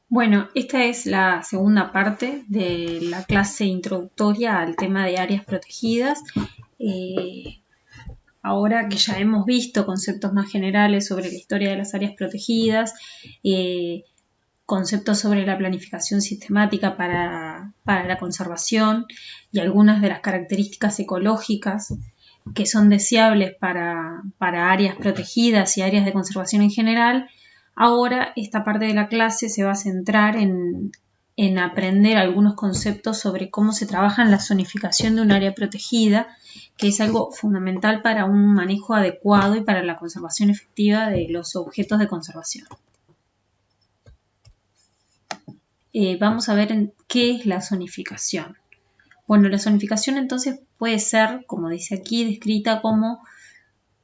Bueno, esta es la segunda parte de la clase introductoria al tema de áreas protegidas. Eh, Ahora que ya hemos visto conceptos más generales sobre la historia de las áreas protegidas, conceptos sobre la planificación sistemática para la conservación y algunas de las características ecológicas que son deseables para áreas protegidas y áreas de conservación en general. Ahora esta parte de la clase se va a centrar en aprender algunos conceptos sobre cómo se trabaja en la zonificación de un área protegida, que es algo fundamental para un manejo adecuado y para la conservación efectiva de los objetos de conservación. Vamos a ver qué es la zonificación. Bueno, la zonificación entonces puede ser, como dice aquí, descrita como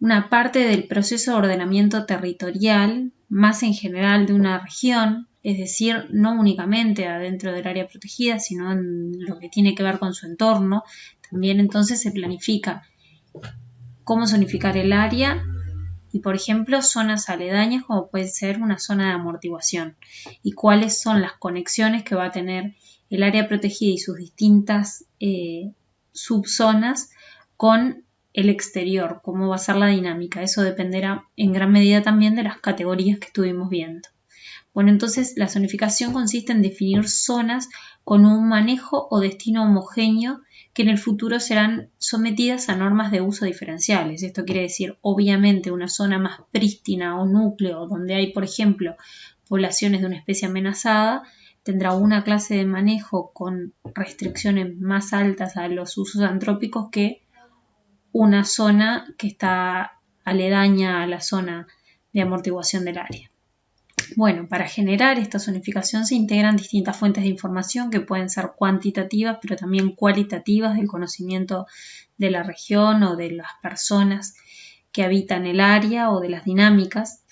una parte del proceso de ordenamiento territorial, más en general de una región, es decir, no únicamente adentro del área protegida, sino en lo que tiene que ver con su entorno. También entonces se planifica cómo zonificar el área y, por ejemplo, zonas aledañas como puede ser una zona de amortiguación y cuáles son las conexiones que va a tener el área protegida y sus distintas subzonas con el exterior, cómo va a ser la dinámica. Eso dependerá en gran medida también de las categorías que estuvimos viendo. Bueno, entonces la zonificación consiste en definir zonas con un manejo o destino homogéneo que en el futuro serán sometidas a normas de uso diferenciales. Esto quiere decir, obviamente, una zona más prístina o núcleo, donde hay, por ejemplo, poblaciones de una especie amenazada, tendrá una clase de manejo con restricciones más altas a los usos antrópicos que una zona que está aledaña a la zona de amortiguación del área. Bueno, para generar esta zonificación se integran distintas fuentes de información que pueden ser cuantitativas, pero también cualitativas del conocimiento de la región o de las personas que habitan el área o de las dinámicas.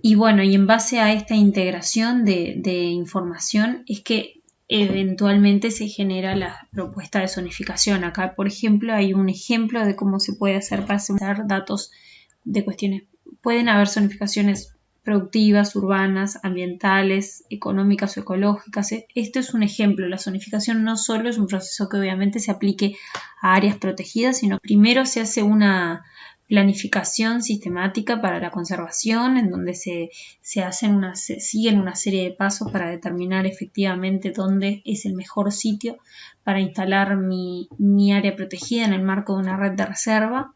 Y bueno, y en base a esta integración de información es que eventualmente se genera la propuesta de zonificación. Acá, por ejemplo, hay un ejemplo de cómo se puede hacer para usar datos de cuestiones. Pueden haber zonificaciones productivas, urbanas, ambientales, económicas o ecológicas. Esto es un ejemplo. La zonificación no solo es un proceso que obviamente se aplique a áreas protegidas, sino primero se hace una planificación sistemática para la conservación, en donde se siguen una serie de pasos para determinar efectivamente dónde es el mejor sitio para instalar mi área protegida en el marco de una red de reserva.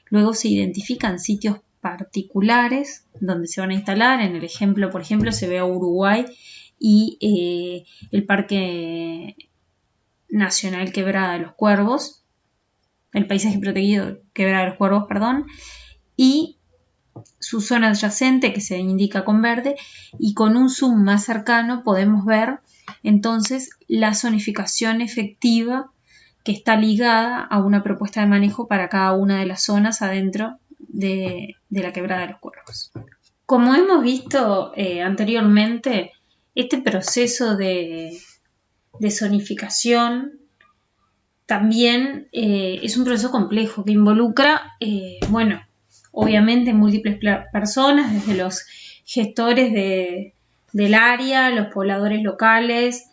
Luego se identifican sitios particulares donde se van a instalar. En el ejemplo, por ejemplo, se ve a Uruguay y el Parque Nacional Quebrada de los Cuervos, el paisaje protegido Quebrada de los Cuervos, perdón, y su zona adyacente que se indica con verde, y con un zoom más cercano podemos ver entonces la zonificación efectiva que está ligada a una propuesta de manejo para cada una de las zonas adentro de la Quebrada de los Cuervos. Como hemos visto anteriormente, este proceso de zonificación también es un proceso complejo que involucra, obviamente múltiples personas, desde los gestores del área, los pobladores locales,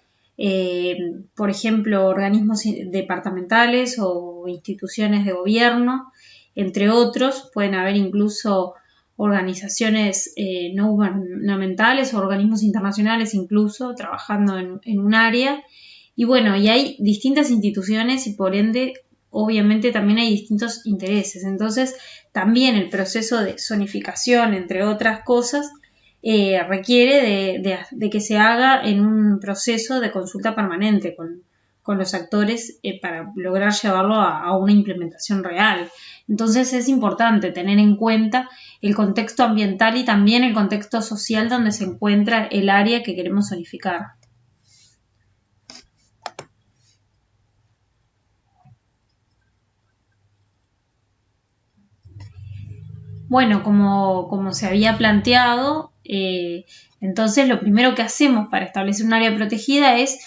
por ejemplo, organismos departamentales o instituciones de gobierno, entre otros. Pueden haber incluso organizaciones no gubernamentales o organismos internacionales incluso trabajando en un área. Y bueno, y hay distintas instituciones y por ende, obviamente también hay distintos intereses. Entonces, también el proceso de zonificación, entre otras cosas, requiere de que se haga en un proceso de consulta permanente con los actores para lograr llevarlo a una implementación real. Entonces es importante tener en cuenta el contexto ambiental y también el contexto social donde se encuentra el área que queremos zonificar. Bueno, como se había planteado, entonces lo primero que hacemos para establecer un área protegida es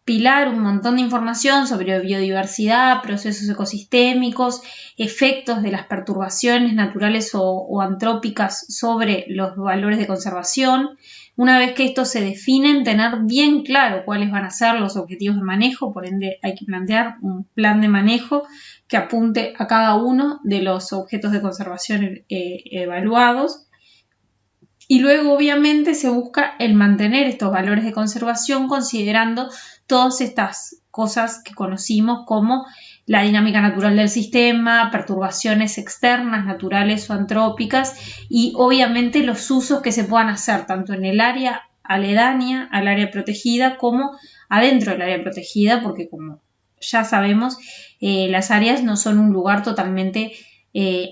recopilar un montón de información sobre biodiversidad, procesos ecosistémicos, efectos de las perturbaciones naturales o antrópicas sobre los valores de conservación. Una vez que estos se definen, tener bien claro cuáles van a ser los objetivos de manejo, por ende hay que plantear un plan de manejo que apunte a cada uno de los objetos de conservación evaluados. Y luego obviamente se busca el mantener estos valores de conservación considerando todas estas cosas que conocimos como la dinámica natural del sistema, perturbaciones externas, naturales o antrópicas y obviamente los usos que se puedan hacer tanto en el área aledaña al área protegida como adentro del área protegida, porque como ya sabemos, las áreas no son un lugar totalmente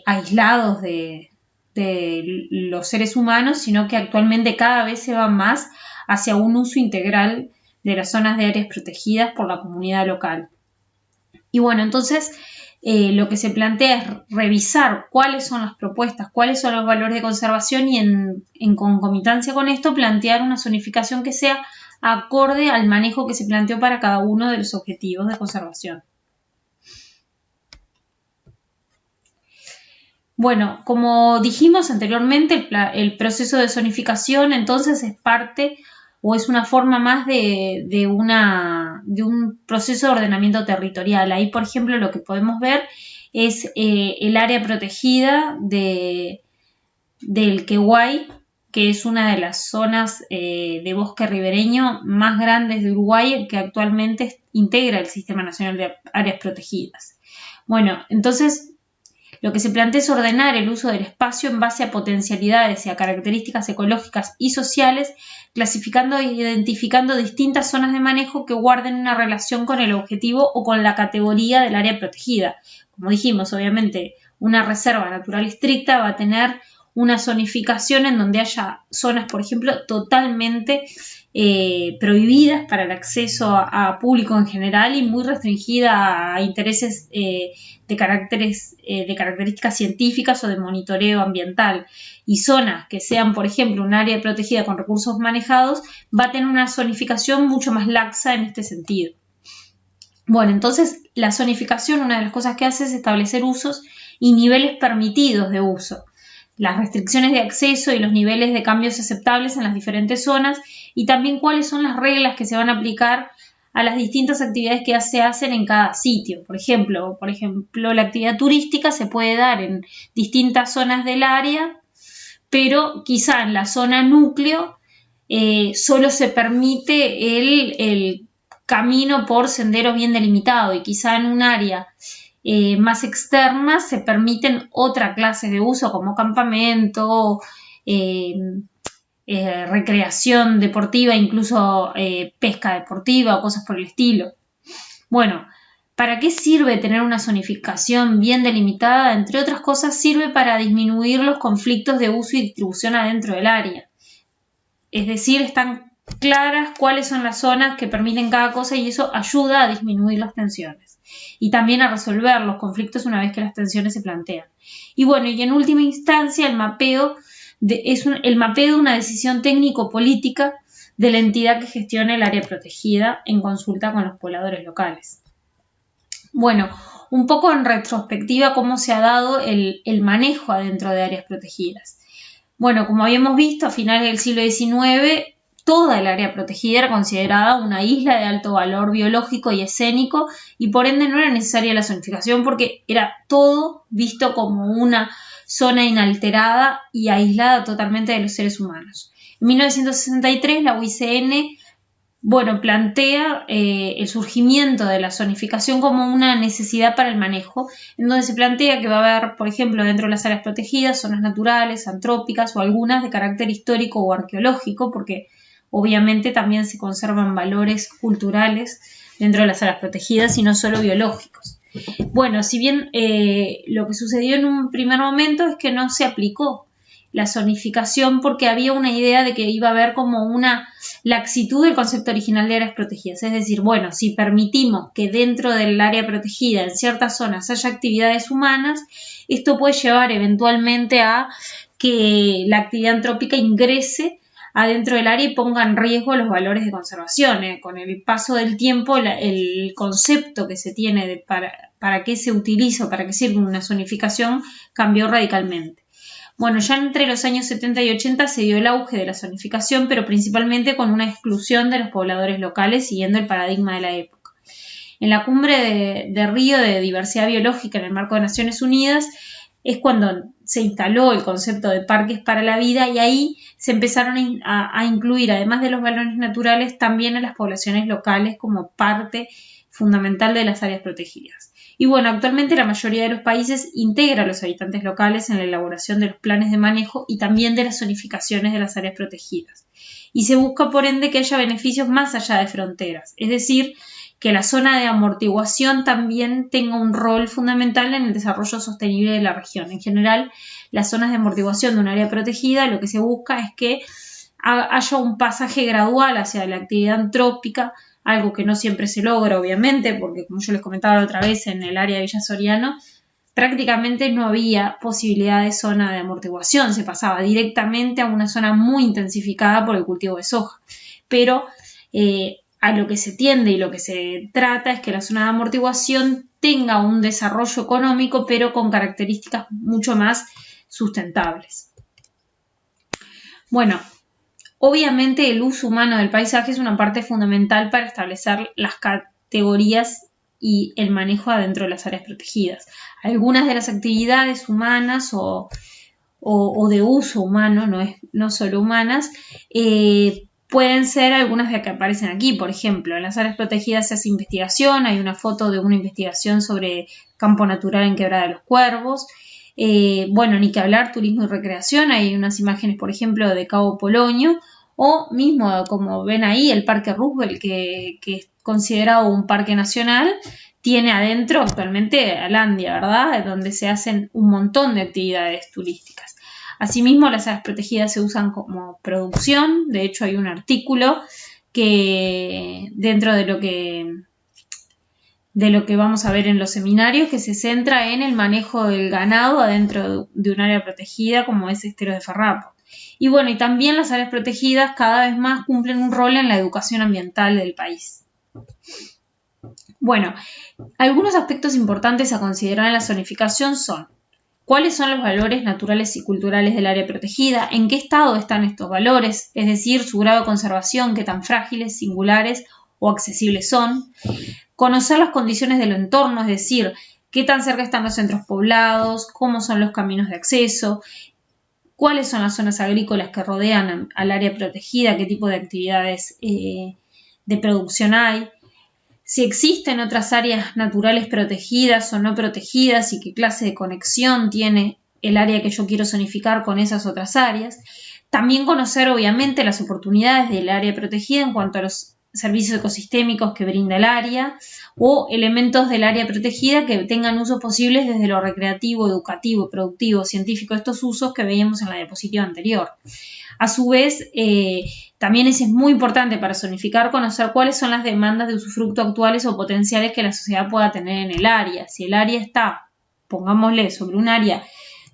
aislados de los seres humanos, sino que actualmente cada vez se va más hacia un uso integral de las zonas de áreas protegidas por la comunidad local. Y bueno, entonces lo que se plantea es revisar cuáles son las propuestas, cuáles son los valores de conservación y en concomitancia con esto plantear una zonificación que sea acorde al manejo que se planteó para cada uno de los objetivos de conservación. Bueno, como dijimos anteriormente, el proceso de zonificación entonces es parte o es una forma más de un proceso de ordenamiento territorial. Ahí, por ejemplo, lo que podemos ver es el área protegida del Quehuay, que es una de las zonas de bosque ribereño más grandes de Uruguay, que actualmente integra el Sistema Nacional de Áreas Protegidas. Bueno, entonces lo que se plantea es ordenar el uso del espacio en base a potencialidades y a características ecológicas y sociales, clasificando e identificando distintas zonas de manejo que guarden una relación con el objetivo o con la categoría del área protegida. Como dijimos, obviamente, una reserva natural estricta va a tener una zonificación en donde haya zonas, por ejemplo, totalmente prohibidas para el acceso a público en general y muy restringida a intereses de características científicas o de monitoreo ambiental. Y zonas que sean, por ejemplo, un área protegida con recursos manejados, va a tener una zonificación mucho más laxa en este sentido. Bueno, entonces la zonificación, una de las cosas que hace es establecer usos y niveles permitidos de uso, las restricciones de acceso y los niveles de cambios aceptables en las diferentes zonas y también cuáles son las reglas que se van a aplicar a las distintas actividades que se hacen en cada sitio. Por ejemplo, la actividad turística se puede dar en distintas zonas del área, pero quizá en la zona núcleo solo se permite el camino por senderos bien delimitados y quizá en un área más externas se permiten otra clase de uso como campamento, recreación deportiva, incluso pesca deportiva o cosas por el estilo. Bueno, ¿para qué sirve tener una zonificación bien delimitada? Entre otras cosas, sirve para disminuir los conflictos de uso y distribución adentro del área. Es decir, están claras cuáles son las zonas que permiten cada cosa y eso ayuda a disminuir las tensiones y también a resolver los conflictos una vez que las tensiones se plantean. Y bueno, y en última instancia el mapeo es el mapeo de una decisión técnico-política de la entidad que gestiona el área protegida en consulta con los pobladores locales. Bueno, un poco en retrospectiva cómo se ha dado el manejo adentro de áreas protegidas. Bueno, como habíamos visto, a finales del siglo XIX toda el área protegida era considerada una isla de alto valor biológico y escénico y por ende no era necesaria la zonificación porque era todo visto como una zona inalterada y aislada totalmente de los seres humanos. En 1963 la UICN plantea el surgimiento de la zonificación como una necesidad para el manejo, en donde se plantea que va a haber, por ejemplo, dentro de las áreas protegidas, zonas naturales, antrópicas o algunas de carácter histórico o arqueológico, porque obviamente también se conservan valores culturales dentro de las áreas protegidas y no solo biológicos. Bueno, si bien lo que sucedió en un primer momento es que no se aplicó la zonificación porque había una idea de que iba a haber como una laxitud del concepto original de áreas protegidas. Es decir, bueno, si permitimos que dentro del área protegida en ciertas zonas haya actividades humanas, esto puede llevar eventualmente a que la actividad antrópica ingrese adentro del área y ponga en riesgo los valores de conservación. Con el paso del tiempo, el concepto que se tiene de para qué se utiliza o para qué sirve una zonificación cambió radicalmente. Bueno, ya entre los años 70 y 80 se dio el auge de la zonificación, pero principalmente con una exclusión de los pobladores locales siguiendo el paradigma de la época. En la cumbre de Río de Diversidad Biológica en el marco de Naciones Unidas es cuando se instaló el concepto de parques para la vida y ahí se empezaron a incluir, además de los valores naturales, también a las poblaciones locales como parte fundamental de las áreas protegidas. Y bueno, actualmente la mayoría de los países integra a los habitantes locales en la elaboración de los planes de manejo y también de las zonificaciones de las áreas protegidas. Y se busca, por ende, que haya beneficios más allá de fronteras, es decir, que la zona de amortiguación también tenga un rol fundamental en el desarrollo sostenible de la región. En general, las zonas de amortiguación de un área protegida, lo que se busca es que haya un pasaje gradual hacia la actividad antrópica, algo que no siempre se logra, obviamente, porque como yo les comentaba la otra vez, en el área de Villa Soriano prácticamente no había posibilidad de zona de amortiguación, se pasaba directamente a una zona muy intensificada por el cultivo de soja. Pero a lo que se tiende y lo que se trata es que la zona de amortiguación tenga un desarrollo económico, pero con características mucho más sustentables. Bueno, obviamente el uso humano del paisaje es una parte fundamental para establecer las categorías y el manejo adentro de las áreas protegidas. Algunas de las actividades humanas o de uso humano, no solo humanas, pueden ser algunas de las que aparecen aquí. Por ejemplo, en las áreas protegidas se hace investigación, hay una foto de una investigación sobre campo natural en Quebrada de los Cuervos. Bueno, ni que hablar, turismo y recreación, hay unas imágenes, por ejemplo, de Cabo Polonio, o mismo, como ven ahí, el Parque Roosevelt, que es considerado un parque nacional, tiene adentro actualmente Alandia, ¿verdad?, donde se hacen un montón de actividades turísticas. Asimismo, las áreas protegidas se usan como producción. De hecho, hay un artículo que dentro de lo que vamos a ver en los seminarios, que se centra en el manejo del ganado adentro de un área protegida como es Esteros de Farrapo. Y bueno, y también las áreas protegidas cada vez más cumplen un rol en la educación ambiental del país. Bueno, algunos aspectos importantes a considerar en la zonificación son: ¿cuáles son los valores naturales y culturales del área protegida? ¿En qué estado están estos valores? Es decir, su grado de conservación, qué tan frágiles, singulares o accesibles son. Conocer las condiciones del entorno, es decir, qué tan cerca están los centros poblados, cómo son los caminos de acceso, cuáles son las zonas agrícolas que rodean al área protegida, qué tipo de actividades de producción hay, si existen otras áreas naturales protegidas o no protegidas y qué clase de conexión tiene el área que yo quiero zonificar con esas otras áreas. También conocer, obviamente, las oportunidades del área protegida en cuanto a los servicios ecosistémicos que brinda el área o elementos del área protegida que tengan usos posibles desde lo recreativo, educativo, productivo, científico, estos usos que veíamos en la diapositiva anterior. A su vez, también es muy importante para zonificar conocer cuáles son las demandas de usufructo actuales o potenciales que la sociedad pueda tener en el área. Si el área está, pongámosle, sobre un área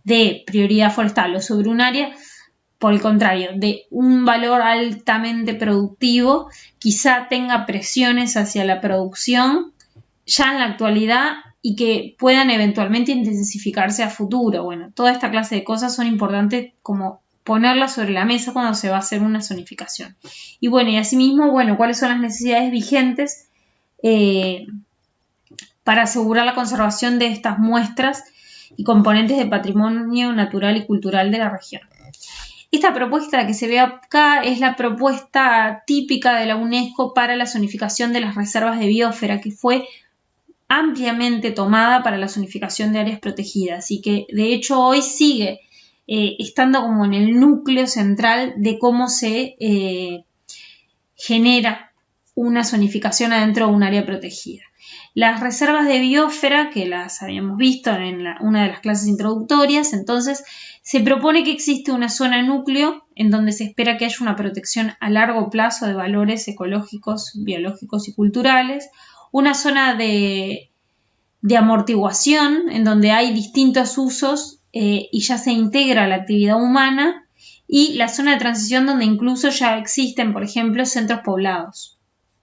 de prioridad forestal o sobre un área, por el contrario, de un valor altamente productivo, quizá tenga presiones hacia la producción ya en la actualidad y que puedan eventualmente intensificarse a futuro. Bueno, toda esta clase de cosas son importantes como ponerlas sobre la mesa cuando se va a hacer una zonificación. Y bueno, y asimismo, bueno, cuáles son las necesidades vigentes para asegurar la conservación de estas muestras y componentes de patrimonio natural y cultural de la región. Esta propuesta que se ve acá es la propuesta típica de la UNESCO para la zonificación de las reservas de biosfera, que fue ampliamente tomada para la zonificación de áreas protegidas y que de hecho hoy sigue estando como en el núcleo central de cómo se genera una zonificación adentro de un área protegida. Las reservas de biosfera, que las habíamos visto en una de las clases introductorias, entonces se propone que existe una zona núcleo en donde se espera que haya una protección a largo plazo de valores ecológicos, biológicos y culturales, una zona de amortiguación en donde hay distintos usos y ya se integra la actividad humana y la zona de transición donde incluso ya existen, por ejemplo, centros poblados.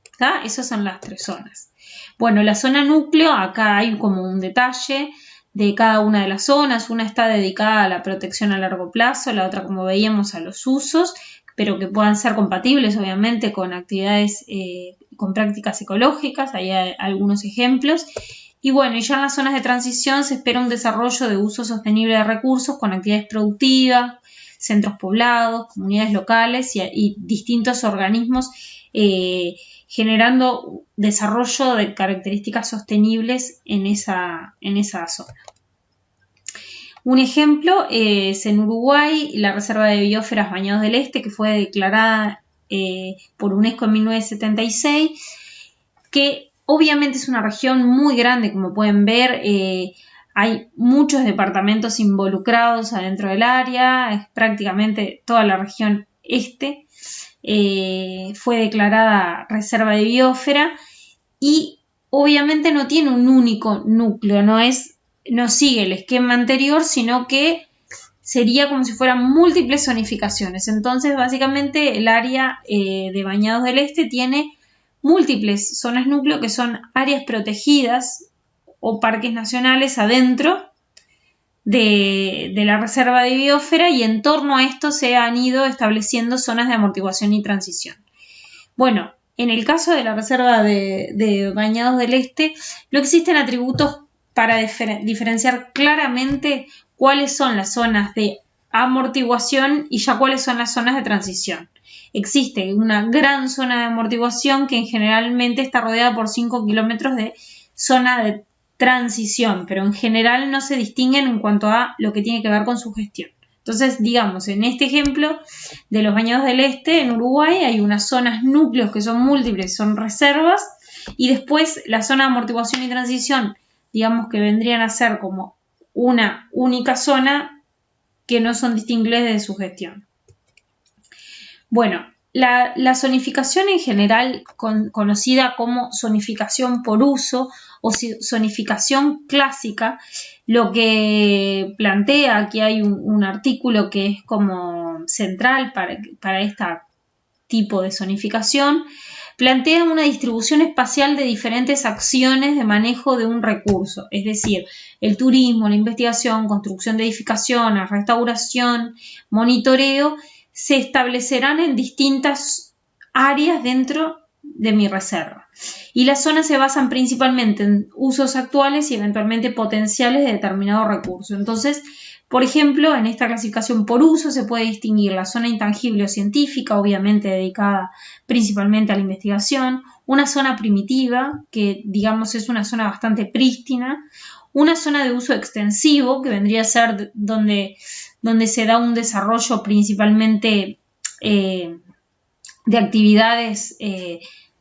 ¿Está? Esas son las 3 zonas. Bueno, la zona núcleo, acá hay como un detalle de cada una de las zonas. Una está dedicada a la protección a largo plazo, la otra, como veíamos, a los usos, pero que puedan ser compatibles, obviamente, con actividades, con prácticas ecológicas. Ahí hay algunos ejemplos. Y bueno, y ya en las zonas de transición se espera un desarrollo de uso sostenible de recursos con actividades productivas, centros poblados, comunidades locales y distintos organismos generando desarrollo de características sostenibles en esa zona. Un ejemplo es en Uruguay, la Reserva de Biosferas Bañados del Este, que fue declarada por UNESCO en 1976, que obviamente es una región muy grande, como pueden ver. Hay muchos departamentos involucrados adentro del área, es prácticamente toda la región este. Fue declarada reserva de biosfera y obviamente no tiene un único núcleo, no sigue el esquema anterior, sino que sería como si fueran múltiples zonificaciones. Entonces, básicamente, el área de Bañados del Este tiene múltiples zonas núcleo que son áreas protegidas o parques nacionales adentro de la reserva de biosfera, y en torno a esto se han ido estableciendo zonas de amortiguación y transición. Bueno, en el caso de la reserva de Bañados del Este, no existen atributos para diferenciar claramente cuáles son las zonas de amortiguación y ya cuáles son las zonas de transición. Existe una gran zona de amortiguación que generalmente está rodeada por 5 kilómetros de zona de transición, pero en general no se distinguen en cuanto a lo que tiene que ver con su gestión. Entonces, digamos, en este ejemplo de los Bañados del Este, en Uruguay, hay unas zonas núcleos que son múltiples, son reservas, y después la zona de amortiguación y transición, digamos que vendrían a ser como una única zona que no son distinguibles de su gestión. Bueno, la zonificación en general, conocida como zonificación por uso o zonificación clásica, lo que plantea, aquí hay un artículo que es como central para este tipo de zonificación, plantea una distribución espacial de diferentes acciones de manejo de un recurso, es decir, el turismo, la investigación, construcción de edificaciones, restauración, monitoreo, se establecerán en distintas áreas dentro de mi reserva. Y las zonas se basan principalmente en usos actuales y eventualmente potenciales de determinado recurso. Entonces, por ejemplo, en esta clasificación por uso se puede distinguir la zona intangible o científica, obviamente dedicada principalmente a la investigación, una zona primitiva, que digamos es una zona bastante prístina, una zona de uso extensivo, que vendría a ser donde se da un desarrollo principalmente de actividades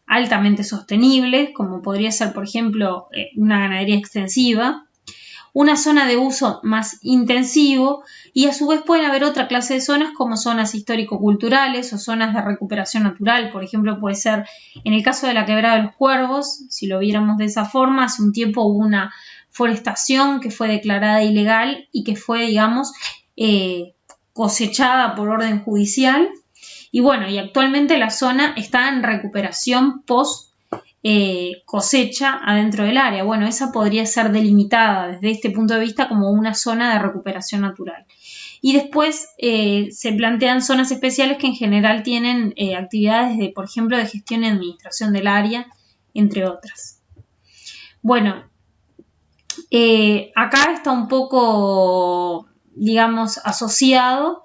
altamente sostenibles, como podría ser, por ejemplo, una ganadería extensiva, una zona de uso más intensivo, y a su vez pueden haber otra clase de zonas como zonas histórico-culturales o zonas de recuperación natural. Por ejemplo, puede ser, en el caso de la Quebrada de los Cuervos, si lo viéramos de esa forma, hace un tiempo hubo una forestación que fue declarada ilegal y que fue, digamos, cosechada por orden judicial, y bueno, y actualmente la zona está en recuperación post cosecha adentro del área. Bueno, esa podría ser delimitada desde este punto de vista como una zona de recuperación natural. Y después se plantean zonas especiales que en general tienen actividades de, por ejemplo, de gestión y administración del área, entre otras. Bueno, acá está un poco, digamos, asociado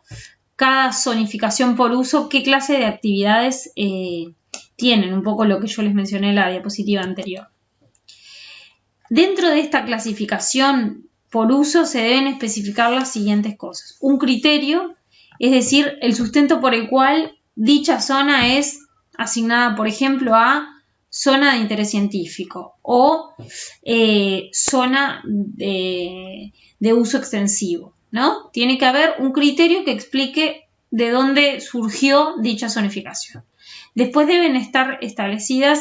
cada zonificación por uso, qué clase de actividades tienen, un poco lo que yo les mencioné en la diapositiva anterior. Dentro de esta clasificación por uso se deben especificar las siguientes cosas. Un criterio, es decir, el sustento por el cual dicha zona es asignada, por ejemplo, a zona de interés científico o zona de uso extensivo, ¿no? Tiene que haber un criterio que explique de dónde surgió dicha zonificación. Después deben estar establecidas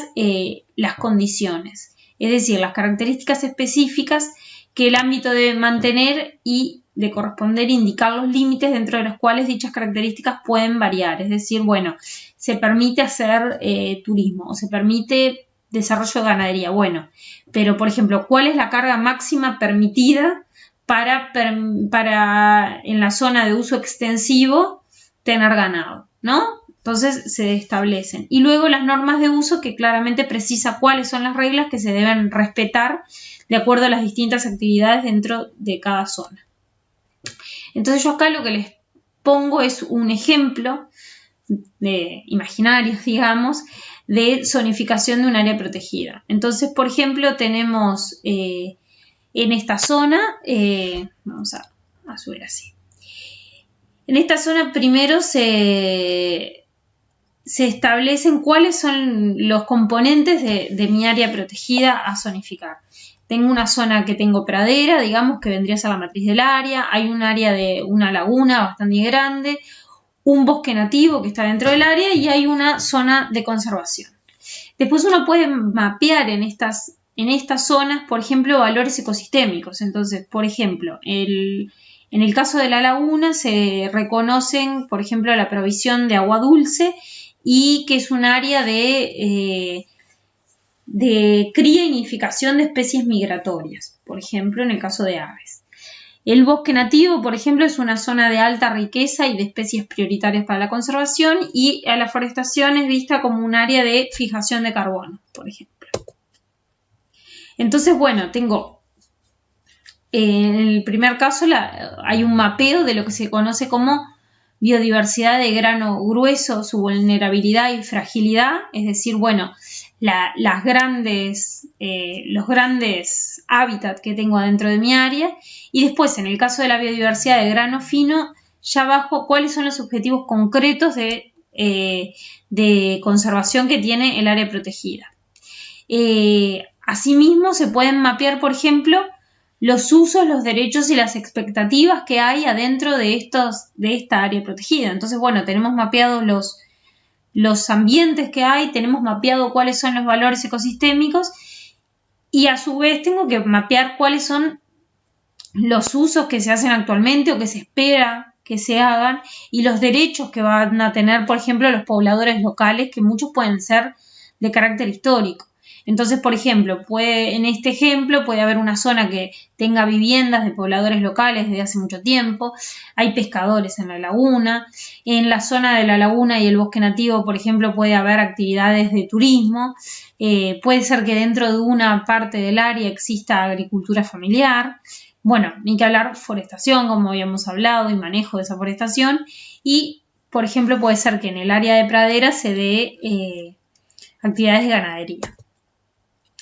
las condiciones, es decir, las características específicas que el ámbito debe mantener y de corresponder indicar los límites dentro de los cuales dichas características pueden variar. Es decir, bueno, se permite hacer turismo o se permite desarrollo de ganadería. Bueno, pero por ejemplo, ¿cuál es la carga máxima permitida para en la zona de uso extensivo tener ganado, ¿no? Entonces se establecen. Y luego las normas de uso que claramente precisa cuáles son las reglas que se deben respetar de acuerdo a las distintas actividades dentro de cada zona. Entonces yo acá lo que les pongo es un ejemplo de imaginarios, digamos, de zonificación de un área protegida. Entonces, por ejemplo, tenemos en esta zona, vamos a subir así. En esta zona primero se establecen cuáles son los componentes de mi área protegida a zonificar. Tengo una zona que tengo pradera, digamos, que vendría a ser la matriz del área. Hay un área de una laguna bastante grande, un bosque nativo que está dentro del área y hay una zona de conservación. Después uno puede mapear en estas zonas, por ejemplo, valores ecosistémicos. Entonces, por ejemplo, en el caso de la laguna se reconocen, por ejemplo, la provisión de agua dulce y que es un área de cría y nidificación de especies migratorias, por ejemplo, en el caso de aves. El bosque nativo, por ejemplo, es una zona de alta riqueza y de especies prioritarias para la conservación y a la forestación es vista como un área de fijación de carbono, por ejemplo. Entonces, bueno, tengo en el primer caso hay un mapeo de lo que se conoce como biodiversidad de grano grueso, su vulnerabilidad y fragilidad, es decir, bueno, los grandes hábitats que tengo dentro de mi área, y después en el caso de la biodiversidad de grano fino, ya abajo cuáles son los objetivos concretos de conservación que tiene el área protegida. Asimismo, se pueden mapear, por ejemplo, los usos, los derechos y las expectativas que hay adentro de esta área protegida. Entonces, bueno, tenemos mapeados los ambientes que hay, tenemos mapeado cuáles son los valores ecosistémicos y a su vez tengo que mapear cuáles son los usos que se hacen actualmente o que se espera que se hagan y los derechos que van a tener, por ejemplo, los pobladores locales, que muchos pueden ser de carácter histórico. Entonces, por ejemplo, en este ejemplo puede haber una zona que tenga viviendas de pobladores locales desde hace mucho tiempo, hay pescadores en la laguna, en la zona de la laguna y el bosque nativo, por ejemplo, puede haber actividades de turismo, puede ser que dentro de una parte del área exista agricultura familiar, bueno, ni que hablar forestación, como habíamos hablado, y manejo de esa forestación, y, por ejemplo, puede ser que en el área de pradera se dé actividades de ganadería.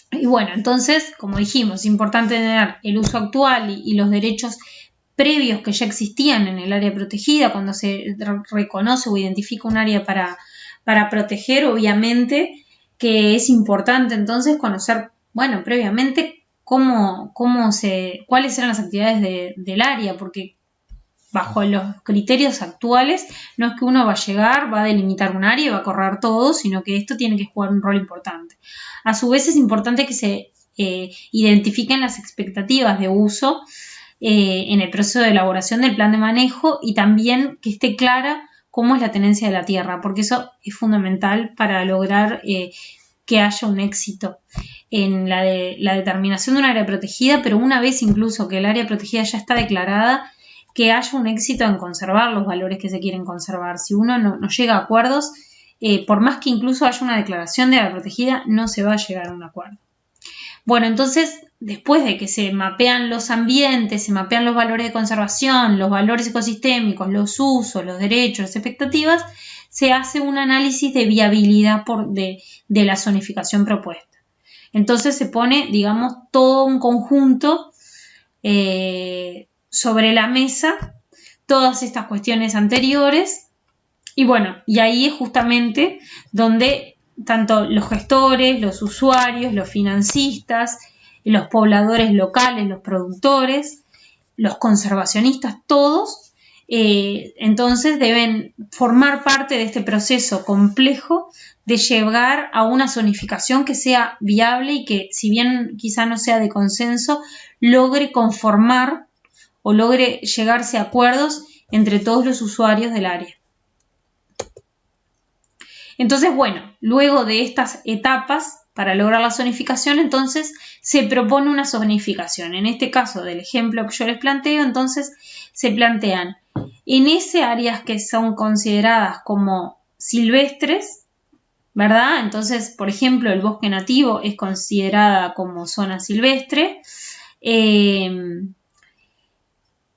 Y bueno, entonces, como dijimos, es importante tener el uso actual y los derechos previos que ya existían en el área protegida. Cuando se reconoce o identifica un área para proteger, obviamente que es importante entonces conocer, bueno, previamente cuáles eran las actividades del área, porque bajo los criterios actuales no es que uno va a llegar, va a delimitar un área y va a correr todo, sino que esto tiene que jugar un rol importante. A su vez es importante que se identifiquen las expectativas de uso en el proceso de elaboración del plan de manejo y también que esté clara cómo es la tenencia de la tierra, porque eso es fundamental para lograr que haya un éxito en la determinación de un área protegida, pero una vez incluso que el área protegida ya está declarada, que haya un éxito en conservar los valores que se quieren conservar. Si uno no llega a acuerdos, por más que incluso haya una declaración de área protegida, no se va a llegar a un acuerdo. Bueno, entonces, después de que se mapean los ambientes, se mapean los valores de conservación, los valores ecosistémicos, los usos, los derechos, las expectativas, se hace un análisis de viabilidad de la zonificación propuesta. Entonces se pone, digamos, todo un conjunto sobre la mesa, todas estas cuestiones anteriores, y bueno, y ahí es justamente donde tanto los gestores, los usuarios, los financistas, los pobladores locales, los productores, los conservacionistas, todos, entonces deben formar parte de este proceso complejo de llegar a una zonificación que sea viable y que, si bien quizá no sea de consenso, logre conformar o logre llegarse a acuerdos entre todos los usuarios del área. Entonces, bueno, luego de estas etapas, para lograr la zonificación, entonces se propone una zonificación. En este caso del ejemplo que yo les planteo, entonces se plantean en ese áreas que son consideradas como silvestres, ¿verdad? Entonces, por ejemplo, el bosque nativo es considerada como zona silvestre.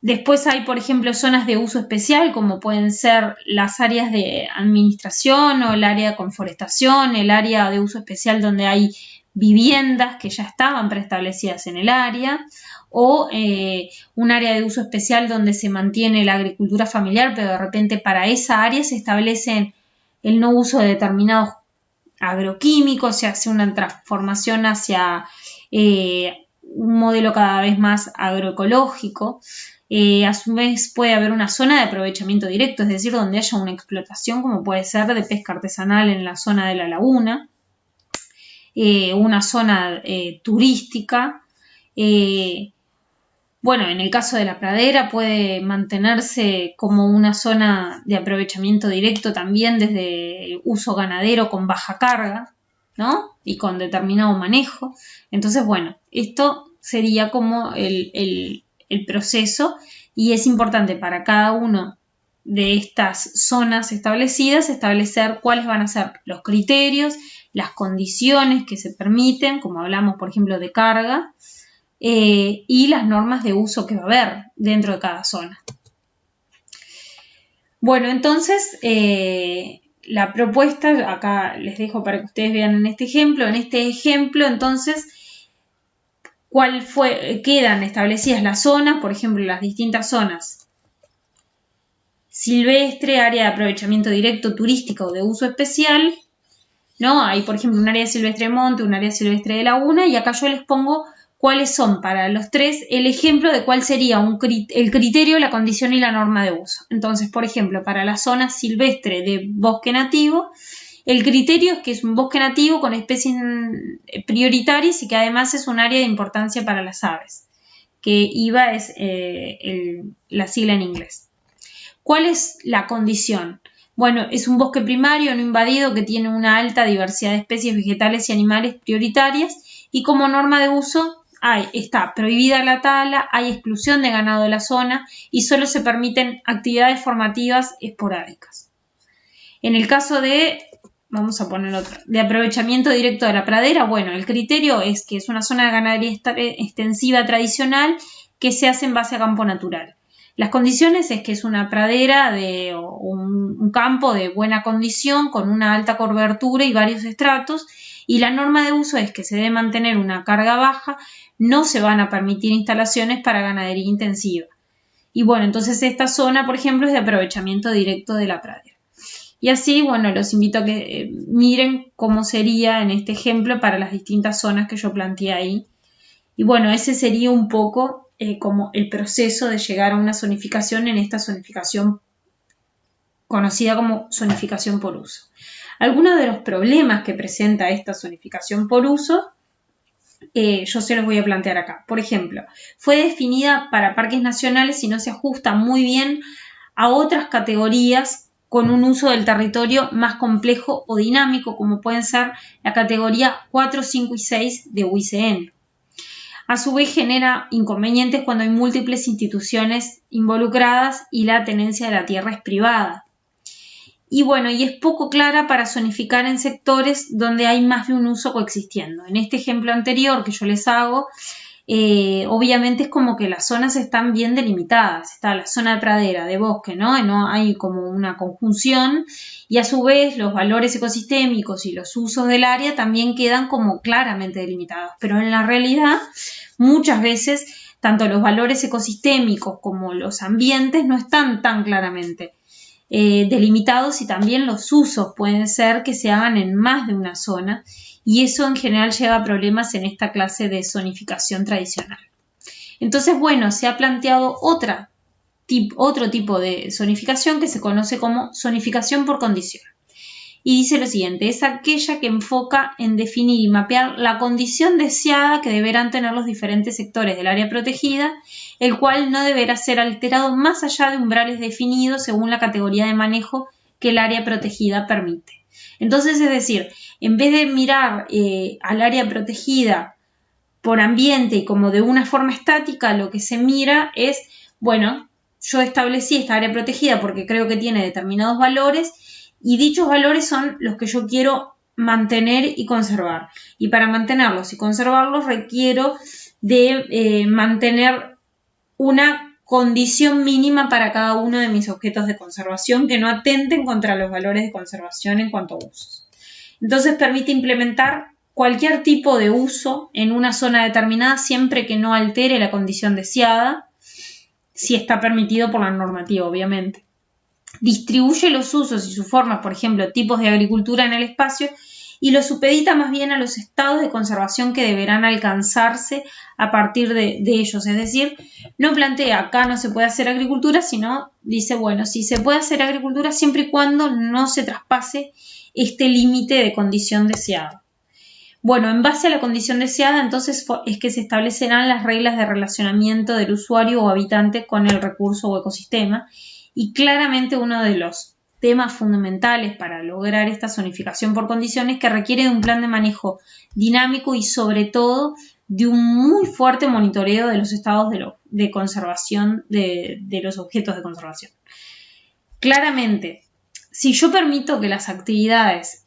Después hay, por ejemplo, zonas de uso especial, como pueden ser las áreas de administración o el área de conforestación, el área de uso especial donde hay viviendas que ya estaban preestablecidas en el área, o un área de uso especial donde se mantiene la agricultura familiar, pero de repente para esa área se establece el no uso de determinados agroquímicos, se hace una transformación hacia un modelo cada vez más agroecológico. A su vez puede haber una zona de aprovechamiento directo, es decir, donde haya una explotación como puede ser de pesca artesanal en la zona de la laguna, una zona turística. Bueno, en el caso de la pradera puede mantenerse como una zona de aprovechamiento directo también desde uso ganadero con baja carga, ¿no? Y con determinado manejo. Entonces, bueno, esto sería como el proceso y es importante para cada uno de estas zonas establecidas establecer cuáles van a ser los criterios, las condiciones que se permiten, como hablamos por ejemplo de carga, y las normas de uso que va a haber dentro de cada zona. Bueno, entonces la propuesta, acá les dejo para que ustedes vean en este ejemplo, entonces quedan establecidas las zonas, por ejemplo, las distintas zonas silvestre, área de aprovechamiento directo, turístico o de uso especial, ¿no? Hay, por ejemplo, un área silvestre de monte, un área silvestre de laguna, y acá yo les pongo cuáles son para los tres el ejemplo de cuál sería el criterio, la condición y la norma de uso. Entonces, por ejemplo, para la zona silvestre de bosque nativo, el criterio es que es un bosque nativo con especies prioritarias y que además es un área de importancia para las aves, que IVA es la sigla en inglés. ¿Cuál es la condición? Bueno, es un bosque primario no invadido que tiene una alta diversidad de especies vegetales y animales prioritarias y como norma de uso está prohibida la tala, hay exclusión de ganado de la zona y solo se permiten actividades formativas esporádicas. En el caso de, vamos a poner otro, de aprovechamiento directo de la pradera, bueno, el criterio es que es una zona de ganadería extensiva tradicional que se hace en base a campo natural. Las condiciones es que es una pradera o un campo de buena condición con una alta cobertura y varios estratos y la norma de uso es que se debe mantener una carga baja, no se van a permitir instalaciones para ganadería intensiva. Y bueno, entonces esta zona, por ejemplo, es de aprovechamiento directo de la pradera. Y así, bueno, los invito a que miren cómo sería en este ejemplo para las distintas zonas que yo planteé ahí. Y bueno, ese sería un poco como el proceso de llegar a una zonificación en esta zonificación conocida como zonificación por uso. Algunos de los problemas que presenta esta zonificación por uso, yo se los voy a plantear acá. Por ejemplo, fue definida para parques nacionales y no se ajusta muy bien a otras categorías con un uso del territorio más complejo o dinámico, como pueden ser la categoría 4, 5 y 6 de UICN. A su vez genera inconvenientes cuando hay múltiples instituciones involucradas y la tenencia de la tierra es privada. Y bueno, y es poco clara para zonificar en sectores donde hay más de un uso coexistiendo. En este ejemplo anterior que yo les hago, obviamente es como que las zonas están bien delimitadas. Está la zona de pradera, de bosque, ¿no? No hay como una conjunción y a su vez los valores ecosistémicos y los usos del área también quedan como claramente delimitados. Pero en la realidad, muchas veces, tanto los valores ecosistémicos como los ambientes no están tan claramente delimitados y también los usos pueden ser que se hagan en más de una zona y eso en general lleva a problemas en esta clase de zonificación tradicional. Entonces, bueno, se ha planteado otro tipo de zonificación que se conoce como zonificación por condición. y dice lo siguiente: es aquella que enfoca en definir y mapear la condición deseada que deberán tener los diferentes sectores del área protegida, el cual no deberá ser alterado más allá de umbrales definidos según la categoría de manejo que el área protegida permite. Entonces, es decir, en vez de mirar al área protegida por ambiente y como de una forma estática, lo que se mira es, bueno, yo establecí esta área protegida porque creo que tiene determinados valores y dichos valores son los que yo quiero mantener y conservar. Y para mantenerlos y conservarlos requiero de mantener una condición mínima para cada uno de mis objetos de conservación que no atenten contra los valores de conservación en cuanto a usos. Entonces permite implementar cualquier tipo de uso en una zona determinada siempre que no altere la condición deseada, si está permitido por la normativa, obviamente. Distribuye los usos y sus formas, por ejemplo, tipos de agricultura en el espacio, y lo supedita más bien a los estados de conservación que deberán alcanzarse a partir de ellos. Es decir, no plantea acá no se puede hacer agricultura, sino dice, bueno, sí se puede hacer agricultura siempre y cuando no se traspase este límite de condición deseada. Bueno, en base a la condición deseada, entonces es que se establecerán las reglas de relacionamiento del usuario o habitante con el recurso o ecosistema, y claramente uno de los temas fundamentales para lograr esta zonificación por condiciones que requiere de un plan de manejo dinámico y sobre todo de un muy fuerte monitoreo de los estados de conservación de los objetos de conservación. Claramente, si yo permito que las actividades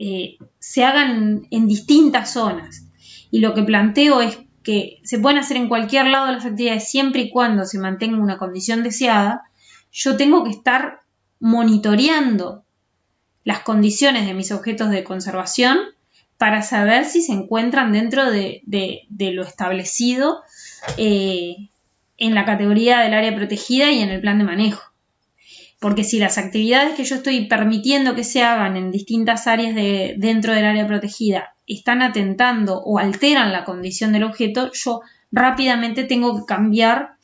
se hagan en distintas zonas y lo que planteo es que se pueden hacer en cualquier lado de las actividades siempre y cuando se mantenga una condición deseada, yo tengo que estar monitoreando las condiciones de mis objetos de conservación para saber si se encuentran dentro de lo establecido en la categoría del área protegida y en el plan de manejo. Porque si las actividades que yo estoy permitiendo que se hagan en distintas áreas dentro del área protegida están atentando o alteran la condición del objeto, yo rápidamente tengo que cambiar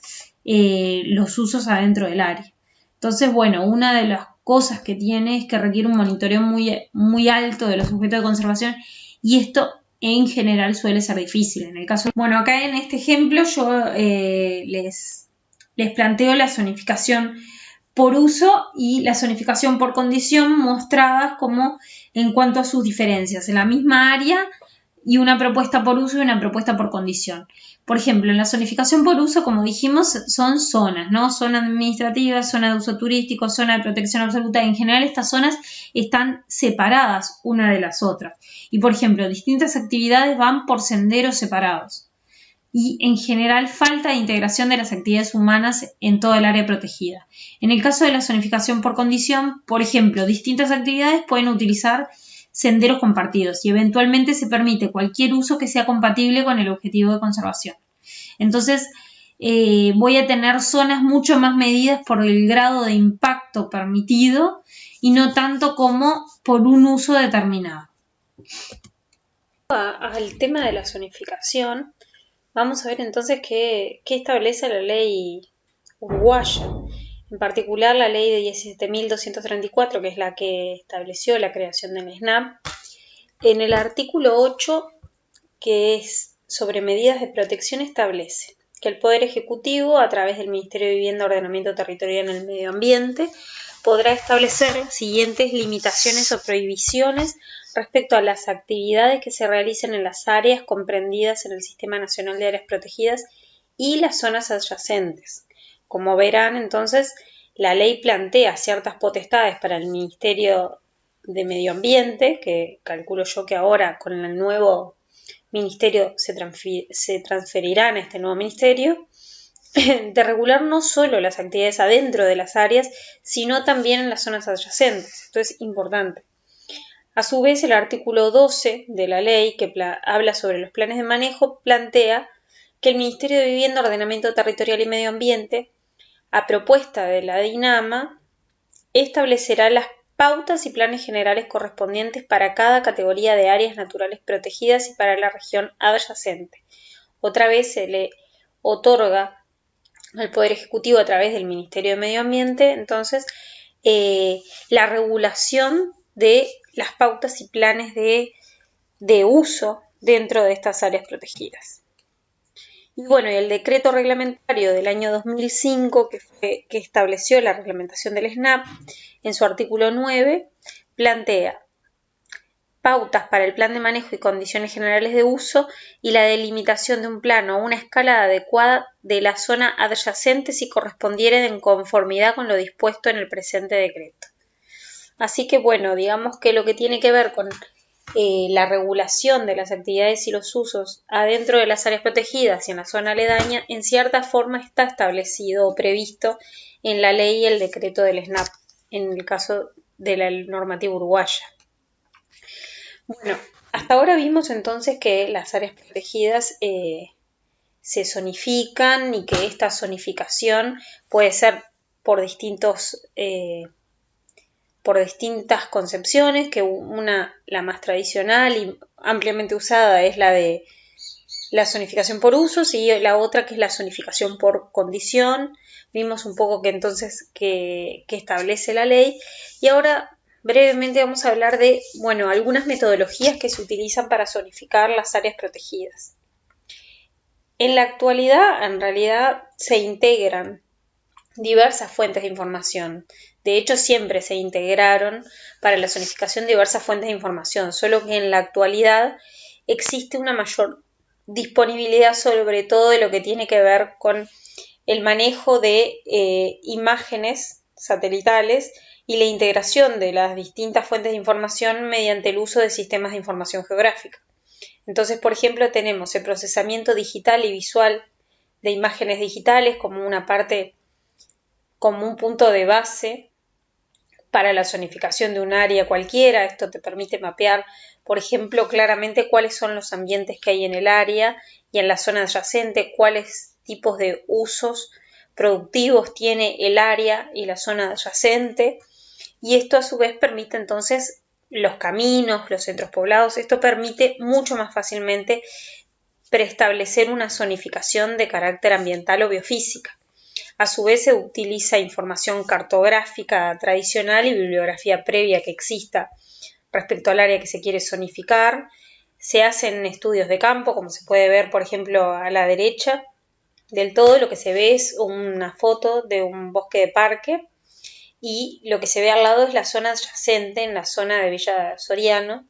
los usos adentro del área. Entonces, bueno, una de las cosas que tiene es que requiere un monitoreo muy alto de los objetos de conservación, y esto en general suele ser difícil. En el caso, bueno, acá en este ejemplo yo les planteo la zonificación por uso y la zonificación por condición mostradas como en cuanto a sus diferencias en la misma área, y una propuesta por uso y una propuesta por condición. Por ejemplo, en la zonificación por uso, como dijimos, son zonas, ¿no? Zona administrativa, zona de uso turístico, zona de protección absoluta. En general, estas zonas están separadas una de las otras. Y, por ejemplo, distintas actividades van por senderos separados. Y, en general, falta de integración de las actividades humanas en toda el área protegida. En el caso de la zonificación por condición, por ejemplo, distintas actividades pueden utilizar senderos compartidos y eventualmente se permite cualquier uso que sea compatible con el objetivo de conservación. Entonces, voy a tener zonas mucho más medidas por el grado de impacto permitido y no tanto como por un uso determinado. Al tema de la zonificación, vamos a ver entonces qué establece la ley uruguaya. En particular, la ley de 17.234, que es la que estableció la creación del SNAP, en el artículo 8, que es sobre medidas de protección, establece que el Poder Ejecutivo, a través del Ministerio de Vivienda, Ordenamiento Territorial y el Medio Ambiente, podrá establecer las siguientes limitaciones o prohibiciones respecto a las actividades que se realicen en las áreas comprendidas en el Sistema Nacional de Áreas Protegidas y las zonas adyacentes. Como verán, entonces, la ley plantea ciertas potestades para el Ministerio de Medio Ambiente, que calculo yo que ahora con el nuevo ministerio se transferirán a este nuevo ministerio, de regular no solo las actividades adentro de las áreas, sino también en las zonas adyacentes. Esto es importante. A su vez, el artículo 12 de la ley, que habla sobre los planes de manejo, plantea que el Ministerio de Vivienda, Ordenamiento Territorial y Medio Ambiente, a propuesta de la DINAMA, establecerá las pautas y planes generales correspondientes para cada categoría de áreas naturales protegidas y para la región adyacente. Otra vez se le otorga al Poder Ejecutivo, a través del Ministerio de Medio Ambiente, entonces, la regulación de las pautas y planes de uso dentro de estas áreas protegidas. Y bueno, y el decreto reglamentario del año 2005 que estableció la reglamentación del SNAP, en su artículo 9, plantea pautas para el plan de manejo y condiciones generales de uso y la delimitación de un plano o una escala adecuada de la zona adyacente si correspondiera en conformidad con lo dispuesto en el presente decreto. Así que bueno, digamos que lo que tiene que ver con la regulación de las actividades y los usos adentro de las áreas protegidas y en la zona aledaña, en cierta forma está establecido o previsto en la ley y el decreto del SNAP, en el caso de la normativa uruguaya. Bueno, hasta ahora vimos entonces que las áreas protegidas se zonifican y que esta zonificación puede ser por distintas concepciones, que la más tradicional y ampliamente usada es la de la zonificación por usos y la otra que es la zonificación por condición. Vimos un poco que entonces que establece la ley y ahora brevemente vamos a hablar de, bueno, algunas metodologías que se utilizan para zonificar las áreas protegidas. En la actualidad, en realidad, se integran diversas fuentes de información. De hecho, siempre se integraron para la zonificación diversas fuentes de información, solo que en la actualidad existe una mayor disponibilidad sobre todo de lo que tiene que ver con el manejo de imágenes satelitales y la integración de las distintas fuentes de información mediante el uso de sistemas de información geográfica. Entonces, por ejemplo, tenemos el procesamiento digital y visual de imágenes digitales como una parte, como un punto de base para la zonificación de un área cualquiera. Esto te permite mapear, por ejemplo, claramente cuáles son los ambientes que hay en el área y en la zona adyacente, cuáles tipos de usos productivos tiene el área y la zona adyacente. Y esto a su vez permite entonces los caminos, los centros poblados. Esto permite mucho más fácilmente preestablecer una zonificación de carácter ambiental o biofísica. A su vez se utiliza información cartográfica tradicional y bibliografía previa que exista respecto al área que se quiere zonificar. Se hacen estudios de campo, como se puede ver, por ejemplo, a la derecha del todo. Lo que se ve es una foto de un bosque de parque y lo que se ve al lado es la zona adyacente, en la zona de Villa Soriano.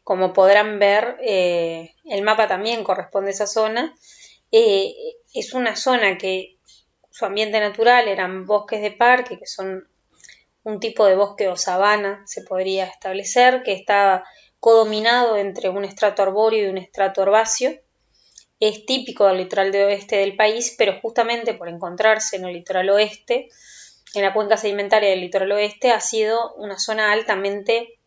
Como podrán ver, el mapa también corresponde a esa zona. Es una zona que su ambiente natural eran bosques de parque, que son un tipo de bosque o sabana, se podría establecer, que está codominado entre un estrato arbóreo y un estrato herbáceo. Es típico del litoral de oeste del país, pero justamente por encontrarse en el litoral oeste, en la cuenca sedimentaria del litoral oeste, ha sido una zona altamente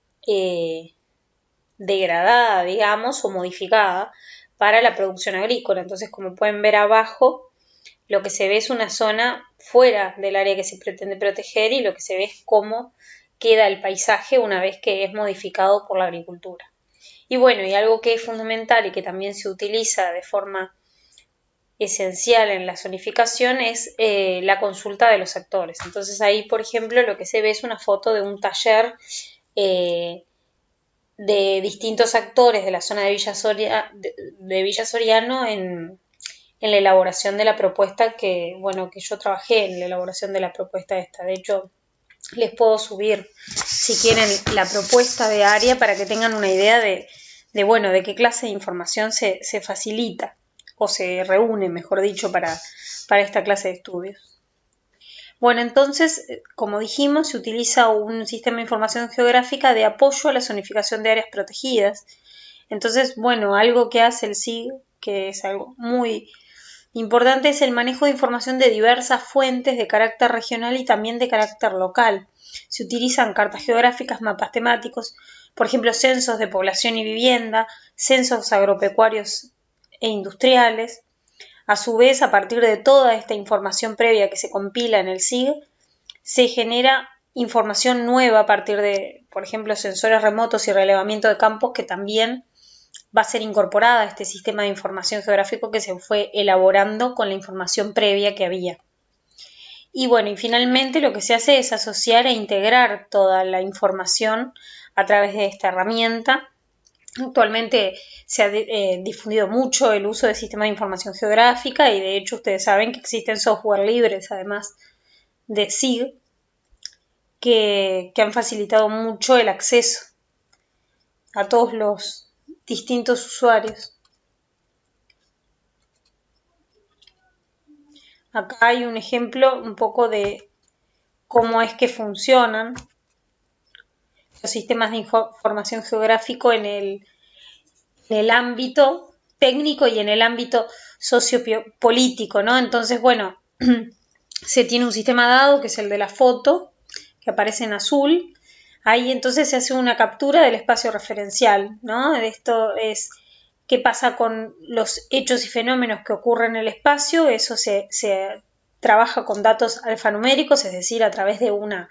degradada, digamos, o modificada para la producción agrícola. Entonces, como pueden ver abajo, lo que se ve es una zona fuera del área que se pretende proteger y lo que se ve es cómo queda el paisaje una vez que es modificado por la agricultura. Y bueno, y algo que es fundamental y que también se utiliza de forma esencial en la zonificación es la consulta de los actores. Entonces ahí, por ejemplo, lo que se ve es una foto de un taller de distintos actores de la zona de Villa Soriano en la elaboración de la propuesta que yo trabajé en la elaboración de la propuesta esta. De hecho, les puedo subir, si quieren, la propuesta de área para que tengan una idea de qué clase de información se facilita o se reúne, mejor dicho, para esta clase de estudios. Bueno, entonces, como dijimos, se utiliza un sistema de información geográfica de apoyo a la zonificación de áreas protegidas. Entonces, bueno, algo que hace el SIG, que es algo muy importante, es el manejo de información de diversas fuentes de carácter regional y también de carácter local. Se utilizan cartas geográficas, mapas temáticos, por ejemplo, censos de población y vivienda, censos agropecuarios e industriales. A su vez, a partir de toda esta información previa que se compila en el SIG, se genera información nueva a partir de, por ejemplo, sensores remotos y relevamiento de campos que también va a ser incorporada a este sistema de información geográfico que se fue elaborando con la información previa que había. Y bueno, y finalmente lo que se hace es asociar e integrar toda la información a través de esta herramienta. Actualmente se ha difundido mucho el uso de sistemas de información geográfica y de hecho ustedes saben que existen software libres, además de SIG, que han facilitado mucho el acceso a todos los distintos usuarios. Acá hay un ejemplo un poco de cómo es que funcionan los sistemas de información geográfico en el ámbito técnico y en el ámbito sociopolítico, ¿no? Entonces, bueno, se tiene un sistema dado que es el de la foto, que aparece en azul. Ahí entonces se hace una captura del espacio referencial, ¿no? Esto es qué pasa con los hechos y fenómenos que ocurren en el espacio. Eso se trabaja con datos alfanuméricos, es decir, a través de una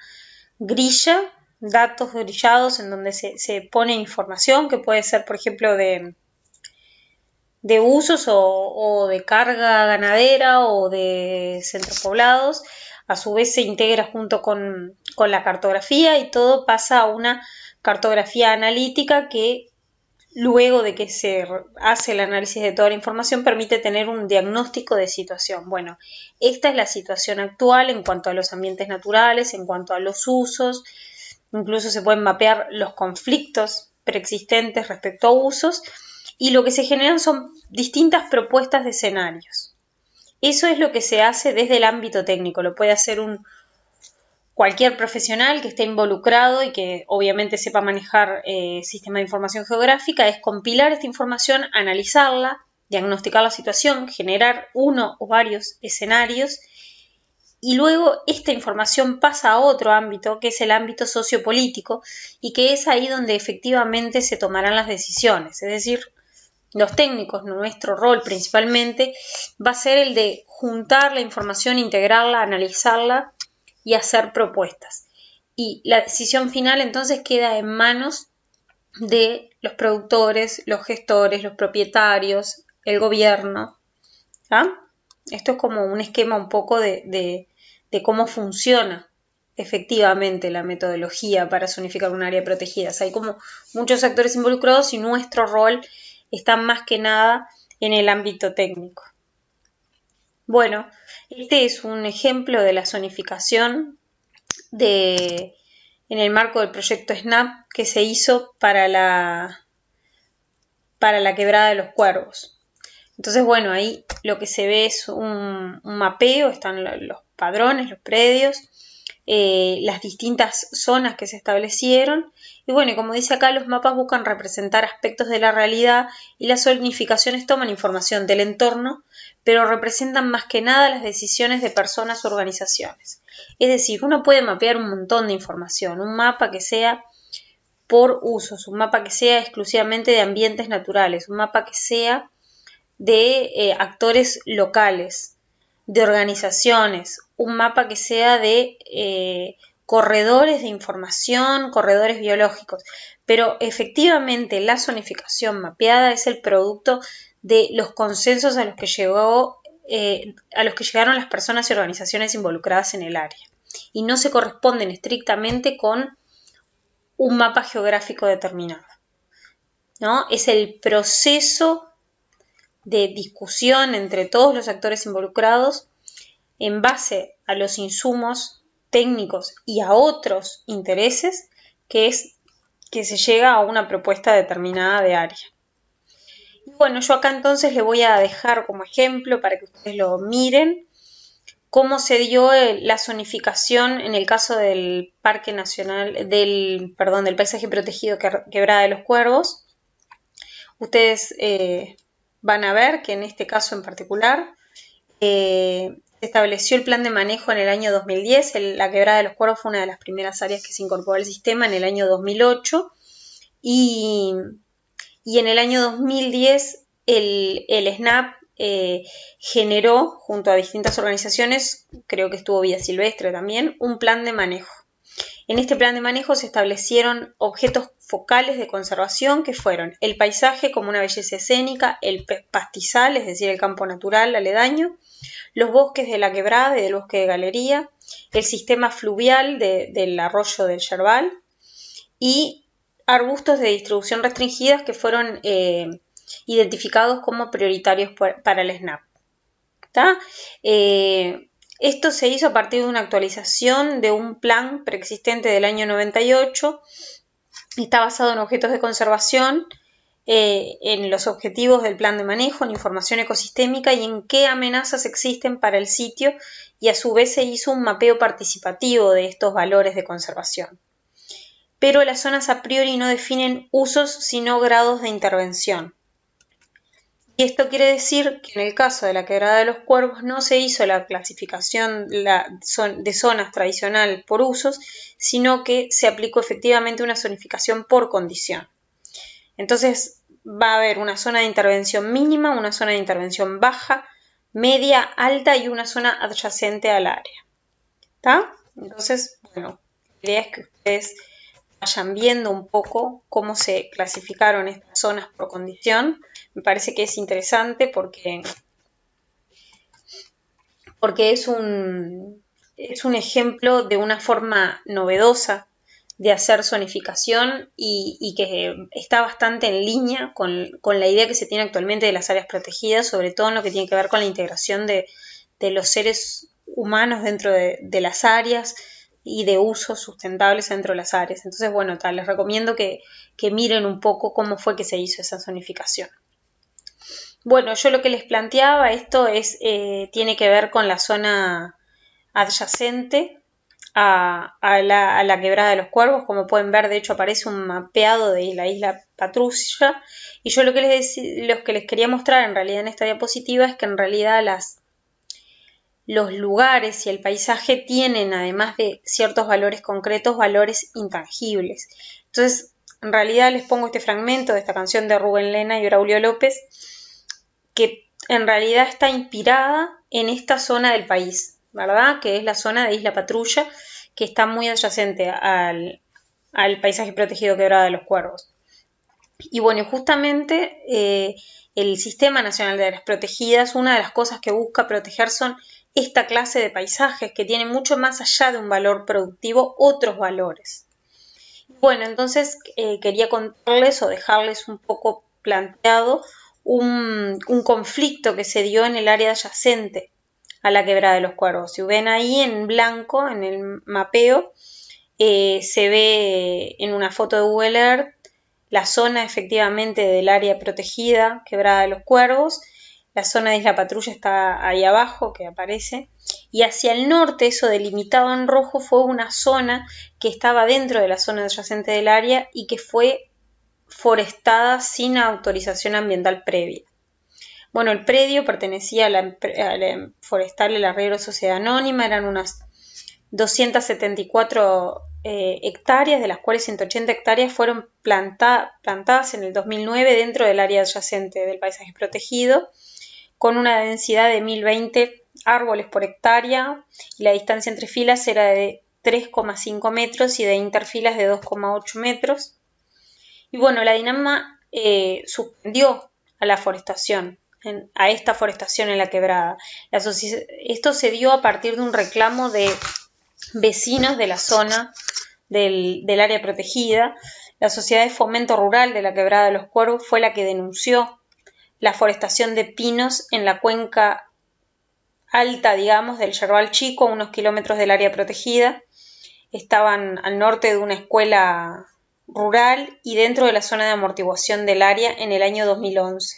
grilla, datos grillados en donde se pone información que puede ser, por ejemplo, de usos o de carga ganadera o de centros poblados. A su vez se integra junto con la cartografía y todo pasa a una cartografía analítica que luego de que se hace el análisis de toda la información permite tener un diagnóstico de situación. Bueno, esta es la situación actual en cuanto a los ambientes naturales, en cuanto a los usos, incluso se pueden mapear los conflictos preexistentes respecto a usos y lo que se generan son distintas propuestas de escenarios. Eso es lo que se hace desde el ámbito técnico, lo puede hacer cualquier profesional que esté involucrado y que obviamente sepa manejar sistemas de información geográfica, es compilar esta información, analizarla, diagnosticar la situación, generar uno o varios escenarios y luego esta información pasa a otro ámbito, que es el ámbito sociopolítico, y que es ahí donde efectivamente se tomarán las decisiones. Es decir, los técnicos, nuestro rol principalmente, va a ser el de juntar la información, integrarla, analizarla y hacer propuestas. Y la decisión final entonces queda en manos de los productores, los gestores, los propietarios, el gobierno. ¿Ah? Esto es como un esquema un poco de cómo funciona efectivamente la metodología para zonificar un área protegida. O sea, hay como muchos actores involucrados y nuestro rol está más que nada en el ámbito técnico. Bueno, este es un ejemplo de la zonificación en el marco del proyecto SNAP que se hizo para la Quebrada de los Cuervos. Entonces, bueno, ahí lo que se ve es un mapeo, están los padrones, los predios, las distintas zonas que se establecieron. Y bueno, y como dice acá, los mapas buscan representar aspectos de la realidad y las zonificaciones toman información del entorno, pero representan más que nada las decisiones de personas o organizaciones. Es decir, uno puede mapear un montón de información, un mapa que sea por usos, un mapa que sea exclusivamente de ambientes naturales, un mapa que sea de actores locales, de organizaciones, un mapa que sea de corredores de información, corredores biológicos, pero efectivamente la zonificación mapeada es el producto de los consensos a los que llegaron las personas y organizaciones involucradas en el área y no se corresponden estrictamente con un mapa geográfico determinado, ¿no? Es el proceso de discusión entre todos los actores involucrados en base a los insumos técnicos y a otros intereses que se llega a una propuesta determinada de área. Y bueno, yo acá entonces le voy a dejar como ejemplo para que ustedes lo miren cómo se dio la zonificación en el caso del Parque Nacional, del Paisaje Protegido Quebrada de los Cuervos. Ustedes van a ver que en este caso en particular se estableció el plan de manejo en el año 2010. La Quebrada de los Cuervos fue una de las primeras áreas que se incorporó al sistema en el año 2008 y en el año 2010 el SNAP generó junto a distintas organizaciones, creo que estuvo Vida Silvestre también, un plan de manejo. En este plan de manejo se establecieron objetos focales de conservación que fueron el paisaje como una belleza escénica, el pastizal, es decir, el campo natural aledaño, los bosques de la quebrada y del bosque de galería, el sistema fluvial del arroyo del Yerbal y arbustos de distribución restringida que fueron identificados como prioritarios para el SNAP. Esto se hizo a partir de una actualización de un plan preexistente del año 98. Está basado en objetos de conservación, en los objetivos del plan de manejo, en información ecosistémica y en qué amenazas existen para el sitio, y a su vez se hizo un mapeo participativo de estos valores de conservación. Pero las zonas a priori no definen usos sino grados de intervención. Y esto quiere decir que en el caso de la Quebrada de los Cuervos no se hizo la clasificación de zonas tradicional por usos, sino que se aplicó efectivamente una zonificación por condición. Entonces va a haber una zona de intervención mínima, una zona de intervención baja, media, alta y una zona adyacente al área. ¿Está? Entonces, bueno, la idea es que ustedes vayan viendo un poco cómo se clasificaron estas zonas por condición. Me parece que es interesante porque es un ejemplo de una forma novedosa de hacer zonificación y que está bastante en línea con la idea que se tiene actualmente de las áreas protegidas, sobre todo en lo que tiene que ver con la integración de los seres humanos dentro de las áreas y de usos sustentables dentro de las áreas. Entonces, bueno, les recomiendo que miren un poco cómo fue que se hizo esa zonificación. Bueno, yo lo que les planteaba, esto tiene que ver con la zona adyacente a la Quebrada de los Cuervos. Como pueden ver, de hecho aparece un mapeado de la isla Patrulla, y yo lo que les quería mostrar en realidad en esta diapositiva es que en realidad los lugares y el paisaje tienen, además de ciertos valores concretos, valores intangibles. Entonces, en realidad les pongo este fragmento de esta canción de Rubén Lena y Braulio López, que en realidad está inspirada en esta zona del país, ¿verdad? Que es la zona de Isla Patrulla, que está muy adyacente al paisaje protegido Quebrada de los Cuervos. Y bueno, justamente el Sistema Nacional de Áreas Protegidas, una de las cosas que busca proteger son esta clase de paisajes que tienen mucho más allá de un valor productivo, otros valores. Bueno, entonces quería contarles o dejarles un poco planteado un conflicto que se dio en el área adyacente a la Quebrada de los Cuervos. Si ven ahí en blanco, en el mapeo, se ve en una foto de Google Earth la zona efectivamente del área protegida, Quebrada de los Cuervos. La zona de Isla Patrulla está ahí abajo, que aparece. Y hacia el norte, eso delimitado en rojo, fue una zona que estaba dentro de la zona adyacente del área y que fue forestada sin autorización ambiental previa. Bueno, el predio pertenecía a la forestal El Arriero Sociedad Anónima, eran unas 274 hectáreas, de las cuales 180 hectáreas fueron plantadas en el 2009 dentro del área adyacente del paisaje protegido, con una densidad de 1020 árboles por hectárea, y la distancia entre filas era de 3,5 metros y de interfilas de 2,8 metros. Y bueno, la DINAMA suspendió a la forestación, a esta forestación en la quebrada. Esto se dio a partir de un reclamo de vecinos de la zona del área protegida. La Sociedad de Fomento Rural de la Quebrada de los Cuervos fue la que denunció la forestación de pinos en la cuenca alta, digamos, del Yerbal Chico, a unos kilómetros del área protegida. Estaban al norte de una escuela rural y dentro de la zona de amortiguación del área en el año 2011.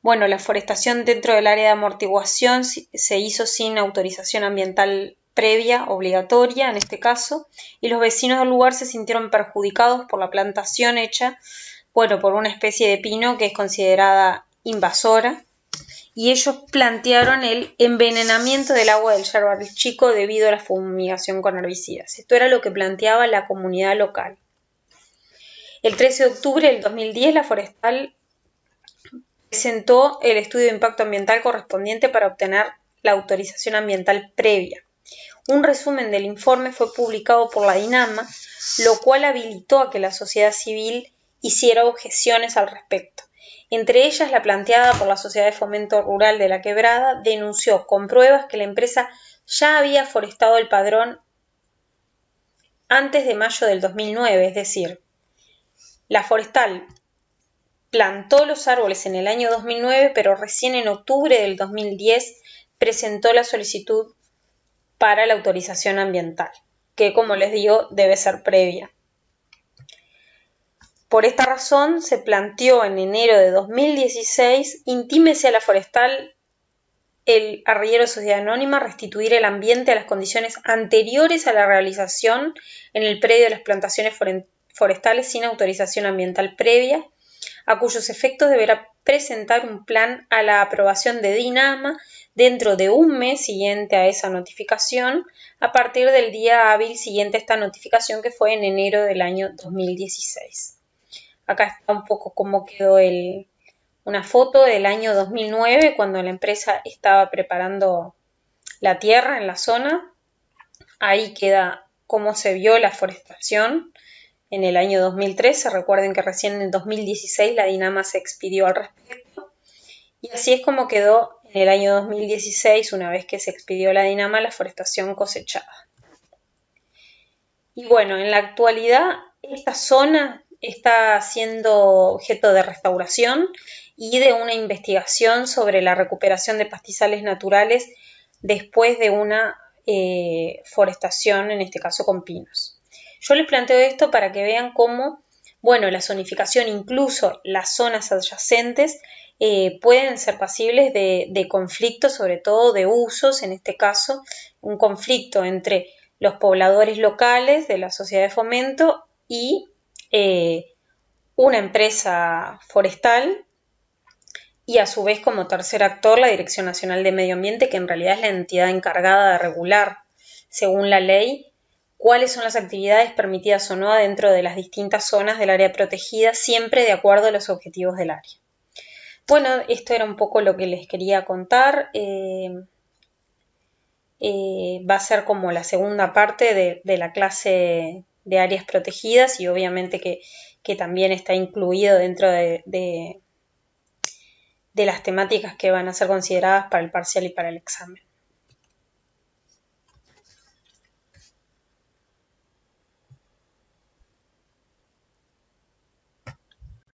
Bueno, la forestación dentro del área de amortiguación se hizo sin autorización ambiental previa, obligatoria en este caso, y los vecinos del lugar se sintieron perjudicados por la plantación hecha, bueno, por una especie de pino que es considerada invasora, y ellos plantearon el envenenamiento del agua del Yerbal Chico debido a la fumigación con herbicidas. Esto era lo que planteaba la comunidad local. El 13 de octubre del 2010 la forestal presentó el estudio de impacto ambiental correspondiente para obtener la autorización ambiental previa. Un resumen del informe fue publicado por la DINAMA, lo cual habilitó a que la sociedad civil hiciera objeciones al respecto. Entre ellas, la planteada por la Sociedad de Fomento Rural de La Quebrada denunció con pruebas que la empresa ya había forestado el padrón antes de mayo del 2009, es decir, la forestal plantó los árboles en el año 2009, pero recién en octubre del 2010 presentó la solicitud para la autorización ambiental, que, como les digo, debe ser previa. Por esta razón, se planteó en enero de 2016, intímese a la forestal el arriero Sociedad Anónima restituir el ambiente a las condiciones anteriores a la realización en el predio de las plantaciones forestales sin autorización ambiental previa, a cuyos efectos deberá presentar un plan a la aprobación de DINAMA dentro de un mes siguiente a esa notificación, a partir del día hábil siguiente a esta notificación, que fue en enero del año 2016. Acá está un poco cómo quedó una foto del año 2009, cuando la empresa estaba preparando la tierra en la zona. Ahí queda cómo se vio la forestación en el año 2013. Recuerden que recién en 2016 la DINAMA se expidió al respecto. Y así es como quedó en el año 2016, una vez que se expidió la DINAMA, la forestación cosechada. Y bueno, en la actualidad esta zona está siendo objeto de restauración y de una investigación sobre la recuperación de pastizales naturales después de una forestación, en este caso con pinos. Yo les planteo esto para que vean cómo, bueno, la zonificación, incluso las zonas adyacentes, pueden ser pasibles de conflictos, sobre todo de usos, en este caso, un conflicto entre los pobladores locales de la sociedad de fomento y una empresa forestal, y a su vez como tercer actor la Dirección Nacional de Medio Ambiente, que en realidad es la entidad encargada de regular, según la ley, cuáles son las actividades permitidas o no dentro de las distintas zonas del área protegida, siempre de acuerdo a los objetivos del área. Bueno, esto era un poco lo que les quería contar. Va a ser como la segunda parte de la clase de áreas protegidas, y obviamente que también está incluido dentro de las temáticas que van a ser consideradas para el parcial y para el examen.